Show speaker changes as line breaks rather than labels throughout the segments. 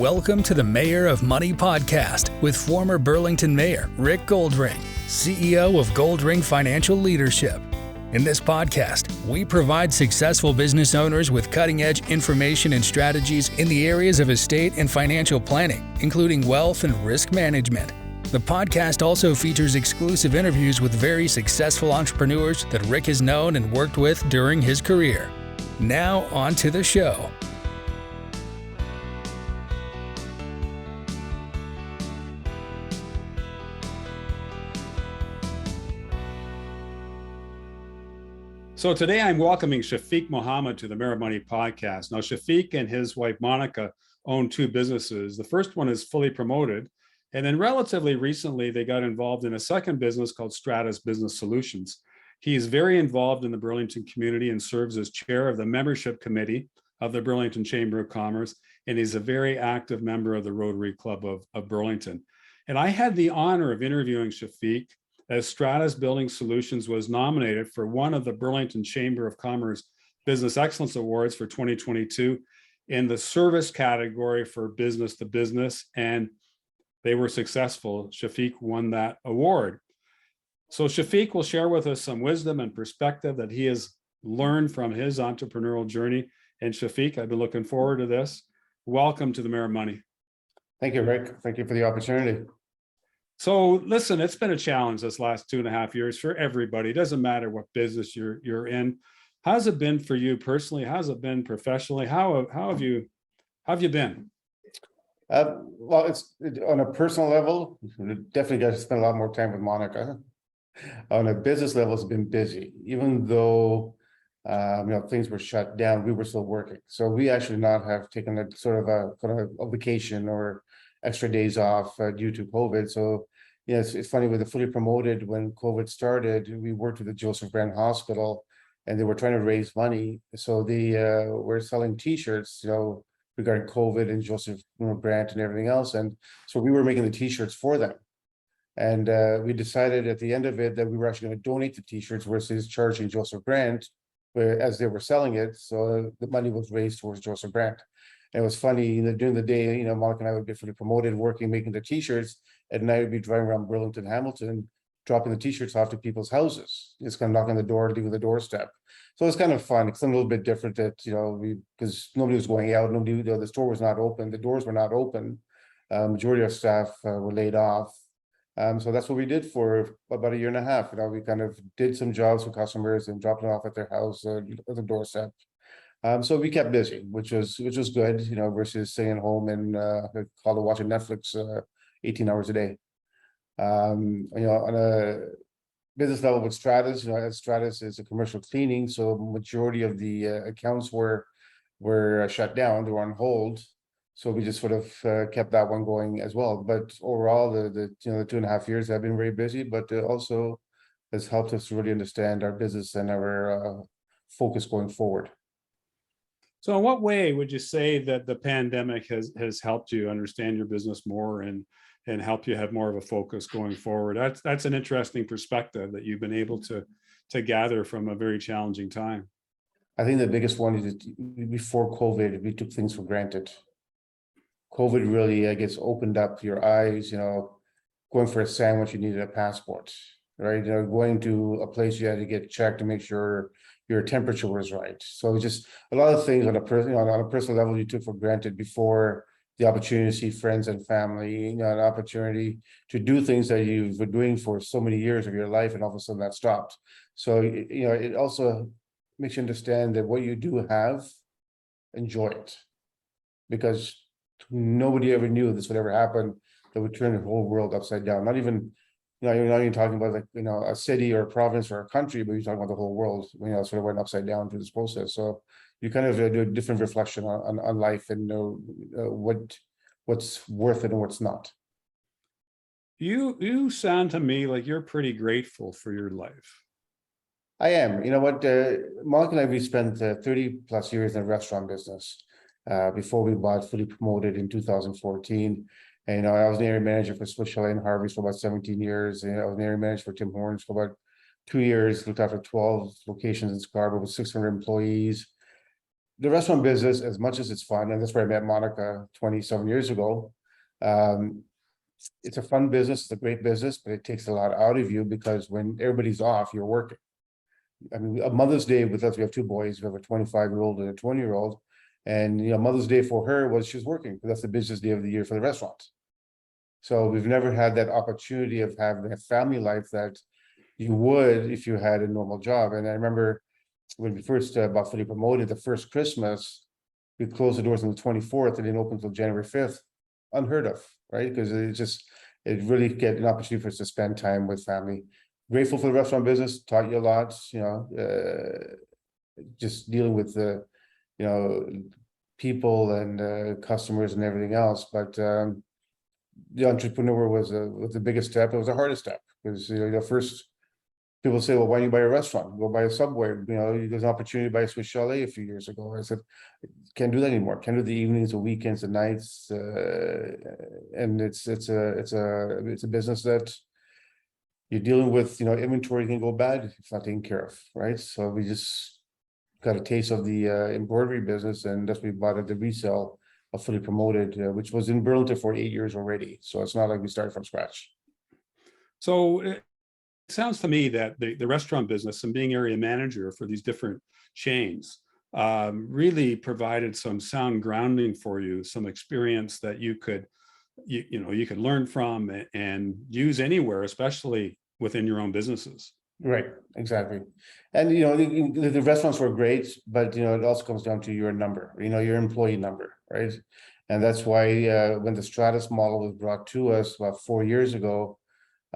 Welcome to the Mayor of Money podcast with former Burlington Mayor Rick Goldring, CEO of Goldring Financial Leadership. In this podcast, we provide successful business owners with cutting-edge information and strategies in the areas of estate and financial planning, including wealth and risk management. The podcast also features exclusive interviews with very successful entrepreneurs that Rick has known and worked with during his career. Now, on to the show.
So today I'm welcoming Shafiq Mohamed to the Mayor of Money podcast. Now, Shafiq and his wife, Monica, own two businesses. The first one is fully promoted. And then relatively recently, they got involved in a second business called Stratus Business Solutions. He is very involved in the Burlington community and serves as chair of the membership committee of the Burlington Chamber of Commerce. And he's a very active member of the Rotary Club of Burlington. And I had the honor of interviewing Shafiq as Stratus Business Solutions was nominated for one of the Burlington Chamber of Commerce Business Excellence Awards for 2022 in the service category for business to business, and they were successful. Shafiq won that award. So Shafiq will share with us some wisdom and perspective that he has learned from his entrepreneurial journey. And Shafiq, I've been looking forward to this. Welcome to the Mayor of Money.
Thank you, Rick. Thank you for the opportunity.
So listen, it's been a challenge this last 2.5 years for everybody. It doesn't matter what business you're in. How's it been for you personally? How's it been professionally? How have you been?
Well, it's on a personal level, definitely got to spend a lot more time with Monica. On a business level, it's been busy. Even though things were shut down, we were still working. So we actually not have taken a sort of a vacation or extra days off due to COVID. So it's funny, with the fully promoted, when COVID started, we worked with the Joseph Brand Hospital and they were trying to raise money. So they were selling t-shirts, regarding COVID and Joseph Brand and everything else. And so we were making the t-shirts for them. And we decided at the end of it that we were actually going to donate the t-shirts versus charging Joseph Brand as they were selling it. So the money was raised towards Joseph Brand. And it was funny, during the day, Monica and I would be fully promoted, working, making the t-shirts. At night, we'd be driving around Burlington, Hamilton, dropping the t-shirts off to people's houses. Just kind of knocking on the door, leaving the doorstep. So it's kind of fun. It's a little bit different that, because nobody was going out, the store was not open, the doors were not open. Majority of staff were laid off. So that's what we did for about 1.5 years. We kind of did some jobs for customers and dropped them off at their house, at the doorstep. So we kept busy, which was good, versus staying at home and watching Netflix 18 hours a day. On a business level with Stratus, Stratus is a commercial cleaning, so majority of the accounts were shut down, they were on hold. So we just sort of kept that one going as well. But overall, the 2.5 years have been very busy, but also has helped us to really understand our business and our focus going forward.
So in what way would you say that the pandemic has helped you understand your business more and help you have more of a focus going forward? That's an interesting perspective that you've been able to gather from a very challenging time.
I think the biggest one is that before COVID, we took things for granted. COVID really, I guess, opened up your eyes. Going for a sandwich, you needed a passport, right? Going to a place, you had to get checked to make sure your temperature was right. So just a lot of things on a personal level you took for granted before, the opportunity to see friends and family, an opportunity to do things that you've been doing for so many years of your life, and all of a sudden that stopped. So, it also makes you understand that what you do have, enjoy it. Because nobody ever knew this would ever happen, that would turn the whole world upside down. Not even, you're not even talking about a city or a province or a country, but you're talking about the whole world, sort of went upside down through this process. So you kind of do a different reflection on life and what's worth it and what's not.
You sound to me like you're pretty grateful for your life.
I am. Monica and I, we spent 30 plus years in the restaurant business before we bought Fully Promoted in 2014. And I was an area manager for Swiss Chalet and Harvey's for about 17 years. And I was an area manager for Tim Hortons for about 2 years, looked after 12 locations in Scarborough with 600 employees. the restaurant business, as much as it's fun, and that's where I met Monica 27 years ago. It's a fun business, it's a great business, but it takes a lot out of you because when everybody's off, you're working. I mean, a Mother's Day with us, we have two boys, we have a 25-year-old and a 20-year-old. And Mother's Day for her was she's working, because that's the busiest day of the year for the restaurant. So we've never had that opportunity of having a family life that you would if you had a normal job. And I remember when we first got fully promoted, the first Christmas, we closed the doors on the 24th and didn't open until January 5th. Unheard of, right? Because it really get an opportunity for us to spend time with family. Grateful for the restaurant business, taught you a lot, just dealing with the, people and customers and everything else. But the entrepreneur was the biggest step. It was the hardest step because first people say, well, why don't you buy a restaurant? Go buy a Subway. There's an opportunity to buy a Swiss Chalet a few years ago. I said, can't do that anymore. Can't do the evenings, the weekends, the nights, and it's a business that you're dealing with. Inventory can go bad if it's not taken care of, right? So we just got a taste of the embroidery business, and that's what we bought at the resale of Fully Promoted, which was in Burlington for 8 years already. So it's not like we started from scratch.
So it sounds to me that the restaurant business and being area manager for these different chains really provided some sound grounding for you, some experience that you could learn from and use anywhere, especially within your own businesses.
Right, exactly. And the restaurants were great, but it also comes down to your number, your employee number, right? And that's why when the Stratus model was brought to us about 4 years ago,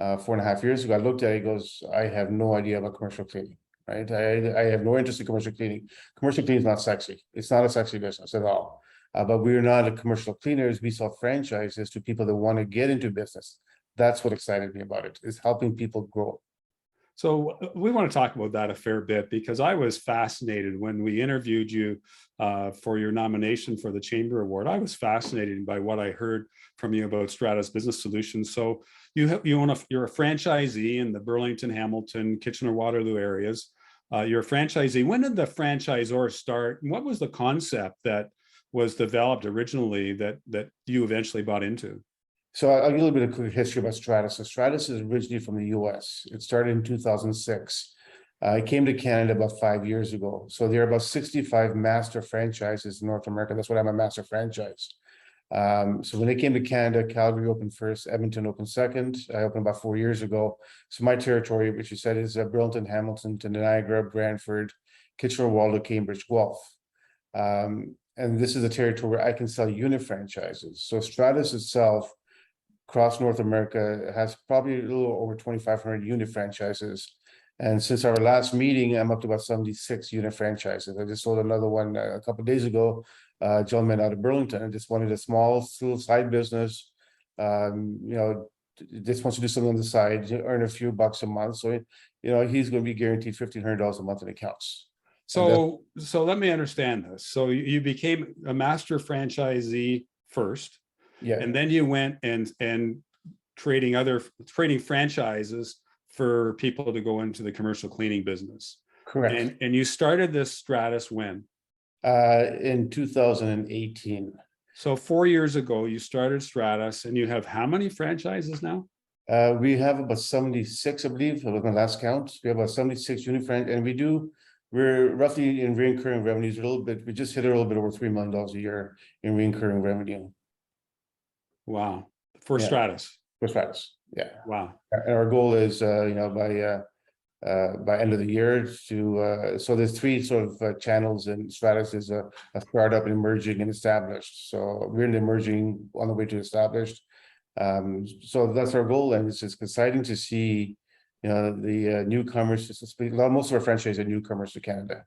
4.5 years ago, I looked at it, goes, I have no idea about commercial cleaning, right? I have no interest in commercial cleaning. Commercial cleaning is not sexy. It's not a sexy business at all. But we're not a commercial cleaners. We sell franchises to people that want to get into business. That's what excited me about it, is helping people grow.
So we want to talk about that a fair bit, because I was fascinated when we interviewed you for your nomination for the Chamber Award. I was fascinated by what I heard from you about Stratus Business Solutions. So you're a franchisee in the Burlington, Hamilton, Kitchener-Waterloo areas. You're a franchisee. When did the franchisor start? And what was the concept that was developed originally that you eventually bought into?
So I'll give a little bit of quick history about Stratus. So Stratus is originally from the US. It started in 2006. It came to Canada about 5 years ago. So there are about 65 master franchises in North America. That's what I'm a master franchise. So when they came to Canada, Calgary opened first, Edmonton opened second. I opened about 4 years ago. So my territory, which you said, is Burlington, Hamilton, Niagara, Brantford, Kitchener-Waterloo, Cambridge, Guelph. And this is a territory where I can sell unit franchises. So Stratus itself, across North America, has probably a little over 2,500 unit franchises. And since our last meeting, I'm up to about 76 unit franchises. I just sold another one a couple of days ago, a gentleman out of Burlington. I just wanted a small little side business, just wants to do something on the side, earn a few bucks a month. So, he's going to be guaranteed $1,500 a month in accounts.
So let me understand this. So you became a master franchisee first.
Yeah.
And then you went and trading franchises for people to go into the commercial cleaning business.
Correct.
And you started this Stratus when?
In 2018.
So 4 years ago, you started Stratus, and you have how many franchises now?
We have about 76, I believe. That was my last count. We have about 76 unit franchises, and we're roughly in recurring revenues a little bit. We just hit a little bit over $3 million a year in recurring revenue.
Wow. For Stratus.
For Stratus, yeah.
Wow.
And our goal is, by end of the year to, so there's three sort of channels, and Stratus is a startup, emerging and established. So we're in the emerging, on the way to established. So that's our goal, and it's just exciting to see, the newcomers. Most of our franchises are newcomers to Canada,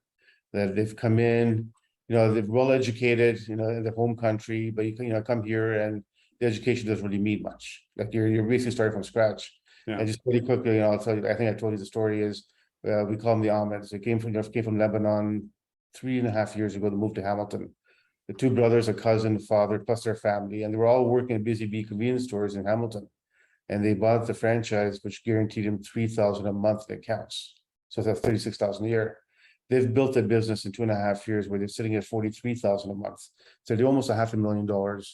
that they've come in, they're well educated, in their home country, but you come here and the education doesn't really mean much. Like you're basically starting from scratch.
Yeah.
And just really quickly, I'll tell you, I think I told you the story is, we call them the Ahmeds. They came from Lebanon 3.5 years ago to move to Hamilton. The two brothers, a cousin, father, plus their family, and they were all working at Busy Bee convenience stores in Hamilton. And they bought the franchise, which guaranteed them $3,000 a month in accounts. So that's $36,000 a year. they've built a business in 2.5 years where they're sitting at 43,000 a month. So they're almost $500,000.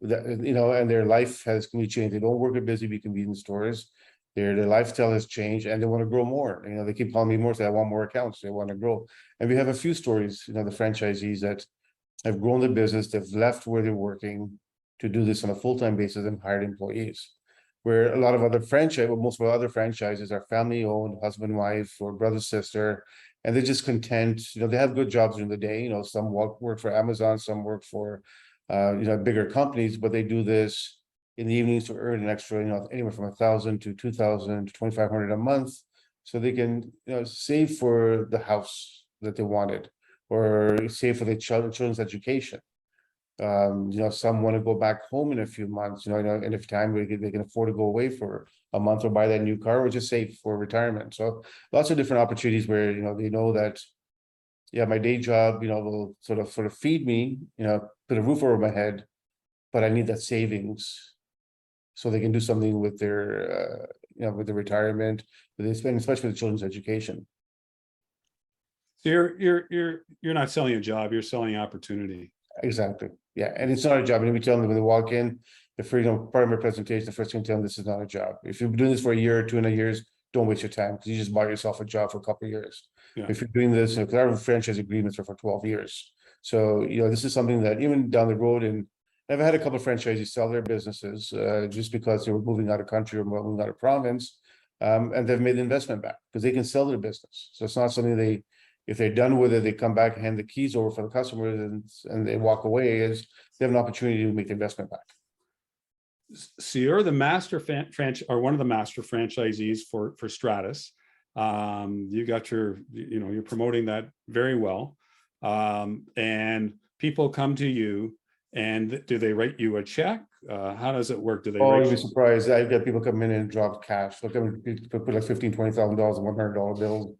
That, and their life has completely changed. They don't work at busy convenience stores. Their lifestyle has changed, and they want to grow more. They keep calling me more, say I want more accounts. They want to grow, and we have a few stories. The franchisees that have grown the business, they've left where they're working to do this on a full-time basis and hired employees. Where a lot of other most of our other franchises are family-owned, husband, wife, or brother, sister, and they're just content. They have good jobs during the day. Some work for Amazon, some work for bigger companies, but they do this in the evenings to earn an extra, anywhere from 1,000 to 2,000 to 2,500 a month, so they can, save for the house that they wanted, or save for their children's education. Some want to go back home in a few months, and if time they can afford to go away for a month or buy that new car, or just save for retirement. So lots of different opportunities where they know that, yeah, my day job, will sort of feed me, put a roof over my head, but I need that savings so they can do something with their, with the retirement, but they spend, especially with children's education.
So you're not selling a job, you're selling opportunity.
Exactly. Yeah, and it's not a job. And we tell them when they walk in, part of my presentation, the first thing I tell them, this is not a job. If you've been doing this for a year or 2.5 years, don't waste your time, because you just bought yourself a job for a couple of years.
Yeah.
If you're doing this, because our franchise agreements are for 12 years. So, this is something that even down the road, and I've had a couple of franchisees sell their businesses just because they were moving out of country or moving out of province, and they've made the investment back because they can sell their business. So it's not something if they're done with it, they come back and hand the keys over for the customers and they walk away, as they have an opportunity to make the investment back.
So you're the master or one of the master franchisees for Stratus. You got you're promoting that very well. And people come to you, and do they write you a check? How does it work? Do they?
Oh, you'd be surprised. I've got people come in and drop cash. Look, put like $15,000, $20,000 in $100 bills.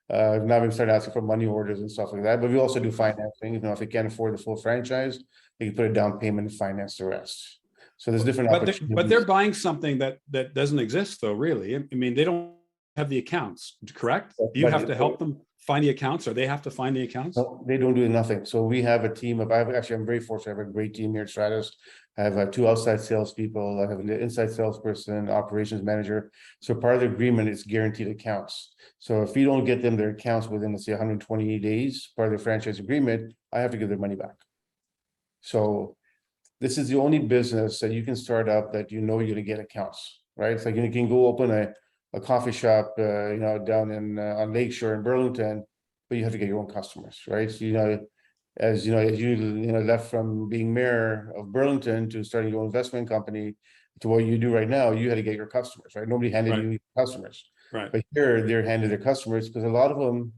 Now we start asking for money orders and stuff like that. But we also do financing. If they can't afford the full franchise, they can put a down payment and finance the rest. So there's different opportunities.
But they're buying something that doesn't exist, though. Really, I mean, they don't have the accounts, correct? You have to help them find the accounts, or they have to find the accounts.
No, they don't do nothing. So we have a team of. I'm very fortunate. I have a great team here at Stratus. I have 2 outside salespeople. I have an inside salesperson, operations manager. So part of the agreement is guaranteed accounts. So if you don't get them their accounts within, let's say, 120 days, part of the franchise agreement, I have to give their money back. So this is the only business that you can start up that you're going to get accounts, right? It's like you can go open a coffee shop, down in on Lakeshore in Burlington, but you have to get your own customers, right? So, as you left from being mayor of Burlington to starting your own investment company to what you do right now, you had to get your customers, right? Nobody handed you customers,
right? But
here they're handed their customers, because a lot of them,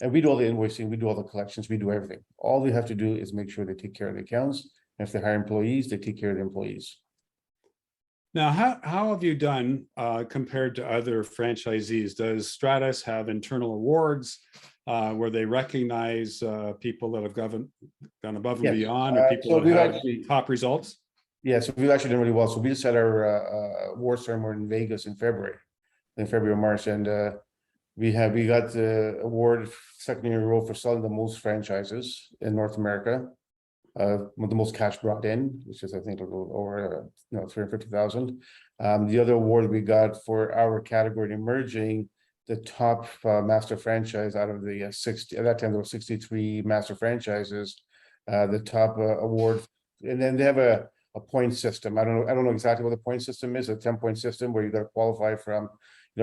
and we do all the invoicing, we do all the collections, we do everything. All they have to do is make sure they take care of the accounts. And if they hire employees, they take care of the employees.
Now, how have you done compared to other franchisees? Does Stratus have internal awards where they recognize people that have gone above and beyond, or people that have top results?
Yeah, so we've actually done really well. So we just had our award ceremony in Vegas in February or March, and we got the award second year in a row for selling the most franchises in North America. With the most cash brought in, which is, I think, a little over 350,000. The other award we got for our category emerging, the top master franchise out of the 60. At that time, there were 63 master franchises. The top award, and then they have a point system. I don't know exactly what the point system is. A 10-point system where you got to qualify from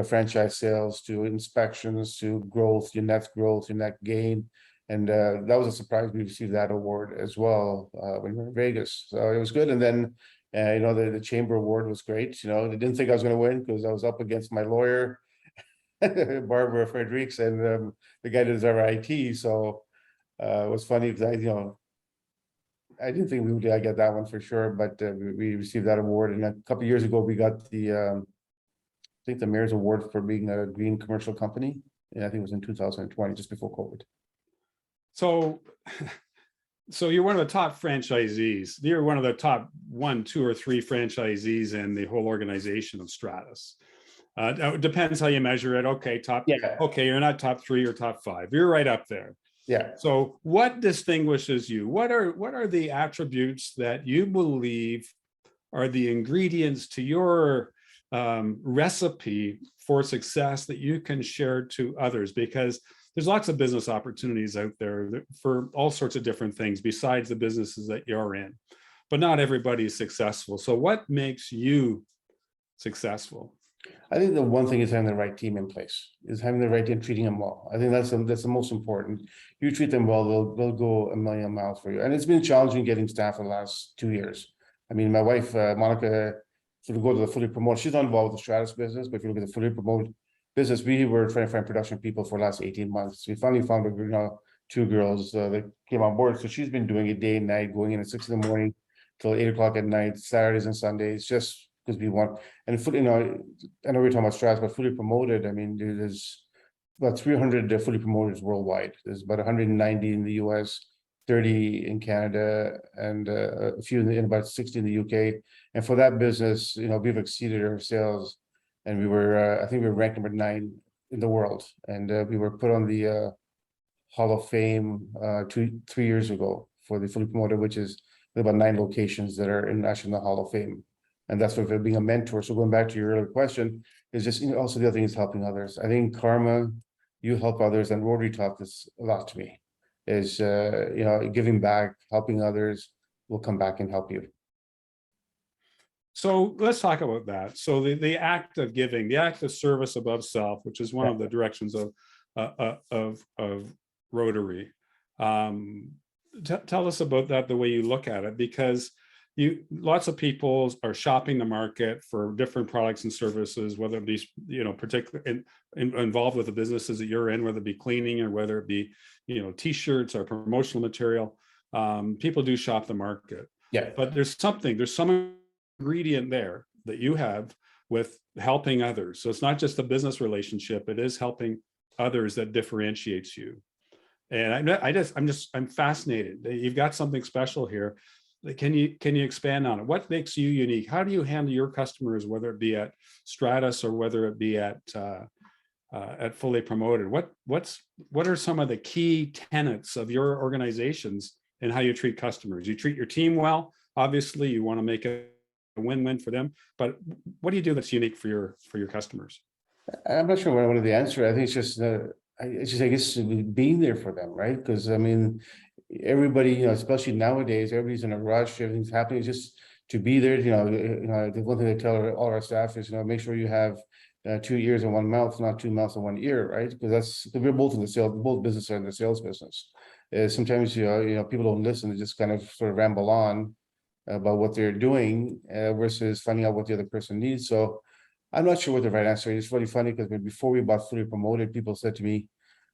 franchise sales to inspections to growth, your net growth, your net gain. And that was a surprise. We received that award as well when we were in Vegas. So it was good. And then, the Chamber Award was great. They didn't think I was going to win because I was up against my lawyer, Barbara Fredericks, and the guy that does our IT. So it was funny because I didn't think we would get that one for sure, but we received that award. And a couple of years ago, we got the, I think the Mayor's Award for being a green commercial company. And I think it was in 2020, just before COVID.
So you're one of the top franchisees. You're one of the top 1, 2, or 3 franchisees in the whole organization of Stratus. It depends how you measure it. Okay,
Yeah,
okay, you're not top 3 or top 5. You're right up there.
yeah.
So what distinguishes you? What are the attributes that you believe are the ingredients to your recipe for success that you can share to others? Because there's lots of business opportunities out there for all sorts of different things besides the businesses that you're in, but not everybody is successful. So what makes you successful?
I think the one thing is having the right team in place, is having the right team, treating them well. I think that's the most important. You treat them well, they'll go a million miles for you. And it's been challenging getting staff for the last 2 years. I mean, my wife, Monica, if we go to the fully promoted, she's not involved with the Stratus business, but if you look at the fully promoted business, we were trying to find production people for the last 18 months. We finally found, 2 girls that came on board. So she's been doing it day and night, going in at 6 in the morning till 8 o'clock at night, Saturdays and Sundays, just because we want. And fully, I know we're talking about Stratus, but fully promoted, I mean, there's about 300 fully promoters worldwide. There's about 190 in the US, 30 in Canada, and a few in about 60 in the UK. And for that business, we've exceeded our sales, and we were, I think we were ranked number 9 in the world, and we were put on the Hall of Fame 3 years ago for the fully promoted, which is about 9 locations that are actually in the Hall of Fame. And that's what being a mentor. So going back to your earlier question, is just also the other thing is helping others. I think karma, you help others, and Rotary taught this a lot to me. Is giving back, helping others will come back and help you.
So let's talk about that. So the act of giving, the act of service above self, which is one of the directions of Rotary. Tell us about that, the way you look at it, because lots of people are shopping the market for different products and services, whether it be, particularly involved with the businesses that you're in, whether it be cleaning or whether it be, t-shirts or promotional material. People do shop the market.
Yeah.
But there's some ingredient there that you have with helping others. So it's not just a business relationship, it is helping others that differentiates you. And I'm fascinated. You've got something special here. Can you expand on it? What makes you unique? How do you handle your customers, whether it be at Stratus or whether it be at Fully Promoted? What are some of the key tenets of your organizations and how you treat customers? You treat your team well. Obviously, you want to make it a win-win for them. But what do you do that's unique for your customers?
I'm not sure what I wanted to answer. I think it's just I guess being there for them, right? Because I mean, everybody, especially nowadays, everybody's in a rush. Everything's happening. Just to be there, the one thing I tell all our staff is, make sure you have 2 ears and 1 mouth, not 2 mouths and 1 ear, right? Because we're both in the sales, both businesses are in the sales business. Sometimes people don't listen; they just kind of sort of ramble on about what they're doing versus finding out what the other person needs. So I'm not sure what the right answer is. It's really funny because before we bought Fully Promoted, people said to me,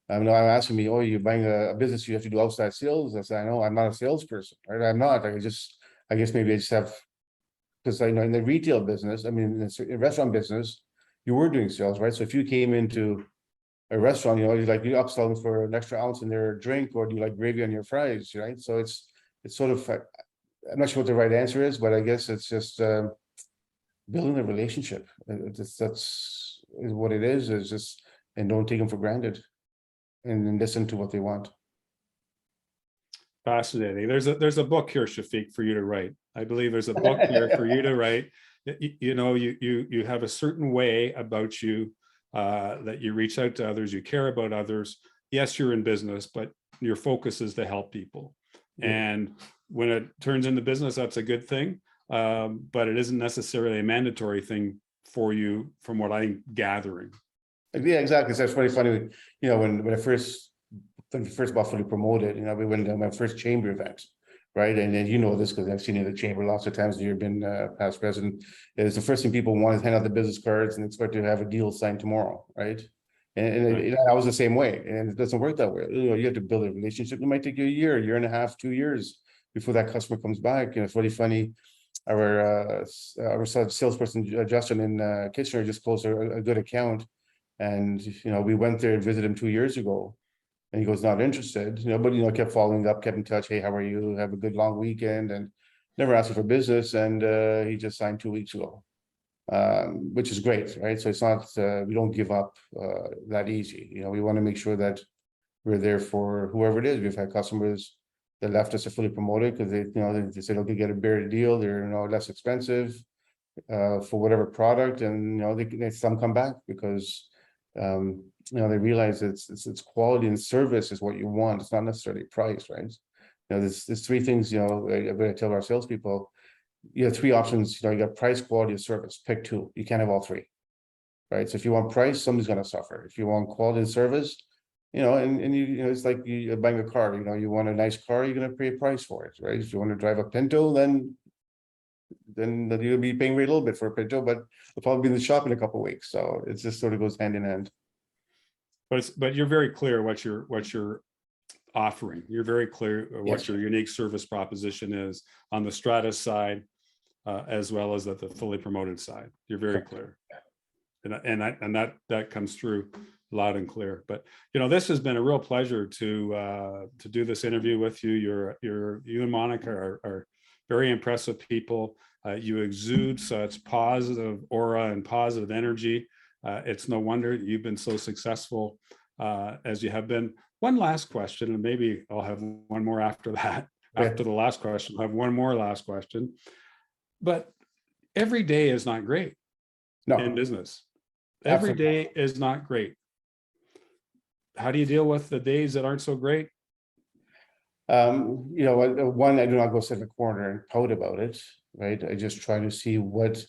I'm asking me, oh, you're buying a business, you have to do outside sales. I said, I know, I'm not a salesperson, right? I'm not. I guess maybe I just have, because I know in the retail business, I mean, in the restaurant business, you were doing sales, right? So if you came into a restaurant, you upsell them for an extra ounce in their drink, or do you like gravy on your fries, right? So it's sort of, I'm not sure what the right answer is, but I guess it's just building a relationship. That's what it is just, and don't take them for granted. And then listen to what they want.
Fascinating. There's a book here, Shafiq, for you to write. I believe there's a book here for you to write. You have a certain way about you that you reach out to others, you care about others. Yes, you're in business, but your focus is to help people. Yeah. And when it turns into business, that's a good thing. But it isn't necessarily a mandatory thing for you, from what I'm gathering.
Yeah, exactly. So it's very funny. When I first bought Fully Promoted, we went to my first chamber event, right? And then this because I've seen you in the chamber lots of times. You've been past president. Is the first thing people want is hand out the business cards and expect to have a deal signed tomorrow, right? And I was the same way, and it doesn't work that way. You have to build a relationship. It might take you a year and a half, 2 years before that customer comes back. It's really funny. Our salesperson Justin in Kitchener just closed a good account. And we went there and visited him 2 years ago, and he goes, not interested, but kept following up, kept in touch. Hey, how are you? Have a good long weekend, and never asked him for business. And he just signed 2 weeks ago. which is great, right? So it's not, we don't give up that easy. We want to make sure that we're there for whoever it is. We've had customers that left us are fully promoted because they said, okay, get a better deal. They're less expensive for whatever product, and they some come back because they realize it's quality and service is what you want. It's not necessarily price, right? There's three things. I tell our salespeople, you have three options. You got price, quality, and service. Pick two. You can't have all three, right? So if you want price, somebody's going to suffer. If you want quality and service, it's like you buying a car. You want a nice car, you're going to pay a price for it, right? If you want to drive a Pinto, then you'll be paying a little bit for a Pinto, but it'll probably be in the shop in a couple of weeks. So it just sort of goes hand in hand.
But you're very clear what you're offering. You're very clear what your unique service proposition is on the Stratus side, as well as at the fully promoted side. You're very clear, and that comes through loud and clear. But this has been a real pleasure to do this interview with you. You and Monica are very impressive people. You exude such positive aura and positive energy. It's no wonder you've been so successful as you have been. One last question, and maybe I'll have one more after that. Okay. After the last question, I'll have one more last question. But every day is not great in business. Every day is not great. How do you deal with the days that aren't so great?
One, I do not go sit in a corner and pout about it, right? I just try to see what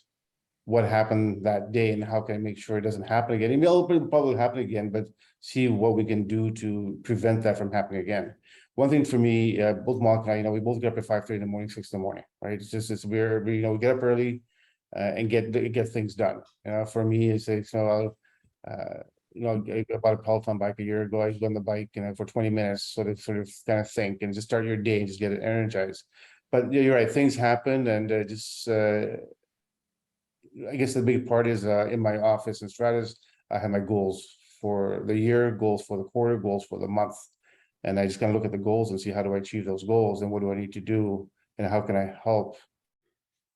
happened that day and how can I make sure it doesn't happen again. It'll probably happen again, but see what we can do to prevent that from happening again. One thing for me, both Mark and I, we both get up at 5:30 in the morning, 6 in the morning, right? We get up early and get things done. For me, it's I bought a Peloton bike a year ago. I go on the bike for 20 minutes, sort of kind of think and just start your day and just get it energized. But you're right, things happen, and I guess the big part is in my office in Stratus, I have my goals for the year, goals for the quarter, goals for the month. And I just kind of look at the goals and see how do I achieve those goals and what do I need to do and how can I help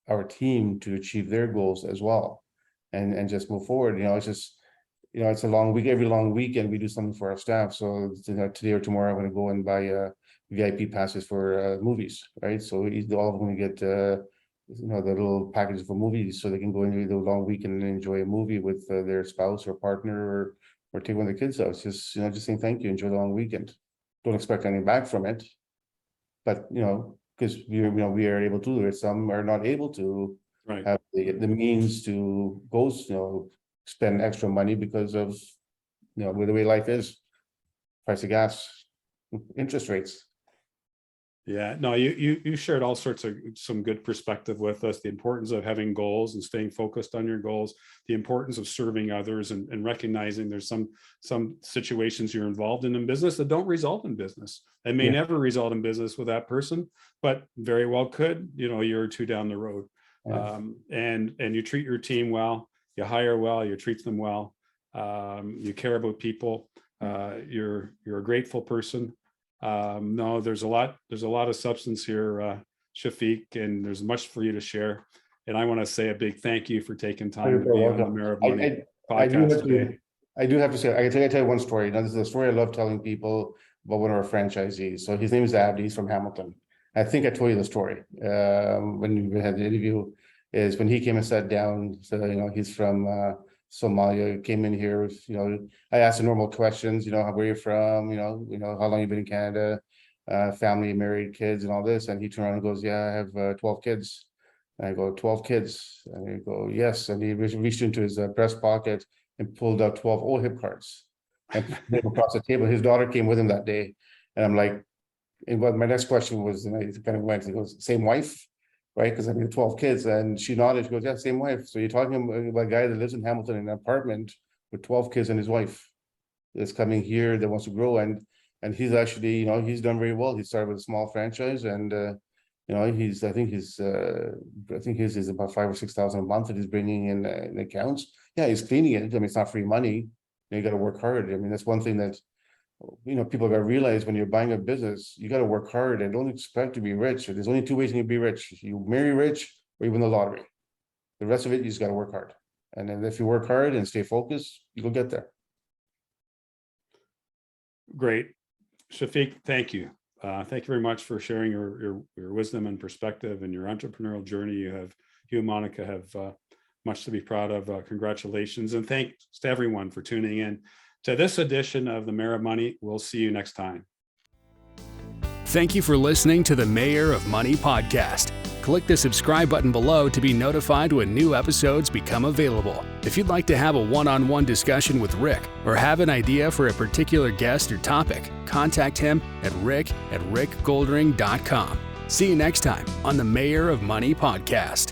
our team to achieve their goals as well and just move forward. It's just, it's a long week. Every long weekend we do something for our staff. So today or tomorrow I'm going to go and buy VIP passes for movies, right? So all of them get the little packages for movies so they can go into the long weekend and enjoy a movie with their spouse or partner or take one of the kids out. It's just just saying thank you, enjoy the long weekend. Don't expect anything back from it, but because we are able to do it. Some are not able to have the means to go spend extra money because of with the way life is, price of gas, interest rates.
Yeah, no, you shared all sorts of some good perspective with us, the importance of having goals and staying focused on your goals, the importance of serving others and recognizing there's some situations you're involved in business that don't result in business and may never result in business with that person, but very well could, a year or two down the road. And you treat your team well, you hire well, you treat them well, you care about people, you're a grateful person. No, there's a lot of substance here, Shafiq, and there's much for you to share. And I want to say a big thank you for taking time to be on the Mayor of Money podcast today.
I do have to say, I can tell you one story. This is a story I love telling people about one of our franchisees. So his name is Abdi. He's from Hamilton. I think I told you the story when we had the interview. Is when he came and sat down. So he's from Somalia, came in here with, I asked the normal questions, where are you from, how long you been in Canada, family, married, kids, and all this. And he turned around and goes, yeah, I have 12 kids. And I go, 12 kids? And he go, yes. And he reached into his breast pocket and pulled out 12 OHIP cards and put them across the table. His daughter came with him that day. And I'm like, and what my next question was, and I kind of went, he goes, same wife? Right, because I mean 12 kids, and she nodded. She goes, "Yeah, same wife." So you're talking about a guy that lives in Hamilton in an apartment with 12 kids and his wife that's coming here that wants to grow, and he's actually, he's done very well. He started with a small franchise, and I think his is about 5,000 or 6,000 a month that he's bringing in accounts. Yeah, he's cleaning it. I mean, it's not free money. You got to work hard. I mean, that's one thing that people got to realize when you're buying a business, you got to work hard and don't expect to be rich. There's only two ways you can be rich. You marry rich or you win the lottery. The rest of it, you just got to work hard. And then if you work hard and stay focused, you'll get there.
Great. Shafiq, thank you. Thank you very much for sharing your wisdom and perspective and your entrepreneurial journey. You and Monica have much to be proud of. Congratulations. And thanks to everyone for tuning in to this edition of the Mayor of Money. We'll see you next time.
Thank you for listening to the Mayor of Money podcast. Click the subscribe button below to be notified when new episodes become available. If you'd like to have a one-on-one discussion with Rick or have an idea for a particular guest or topic, contact him at rick@rickgoldring.com. See you next time on the Mayor of Money podcast.